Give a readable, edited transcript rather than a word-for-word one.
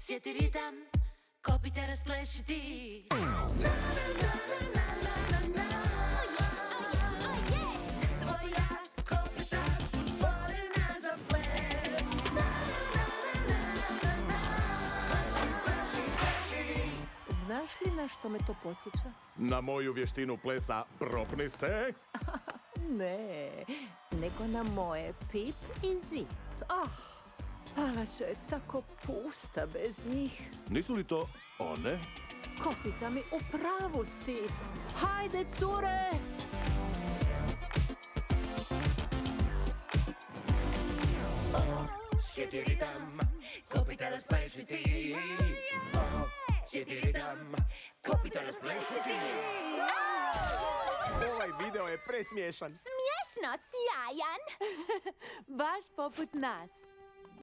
Sjeti ritam, kopite rasplešiti. Tvoja kopita su stvorena za ples. Pleši. Znaš li na što me to podsjeća? Na moju vještinu plesa propni se. Ne, nego na moje Pip i Zip. Palača je tako pusta bez njih. Nisu li to one? Kopita mi, u pravu si. Hajde, cure! Sjeti ritam, kopita rasplešiti. Sjeti ritam, kopita rasplešiti. Ovaj video je presmiješan. Smiješno, sjajan. Baš poput nas.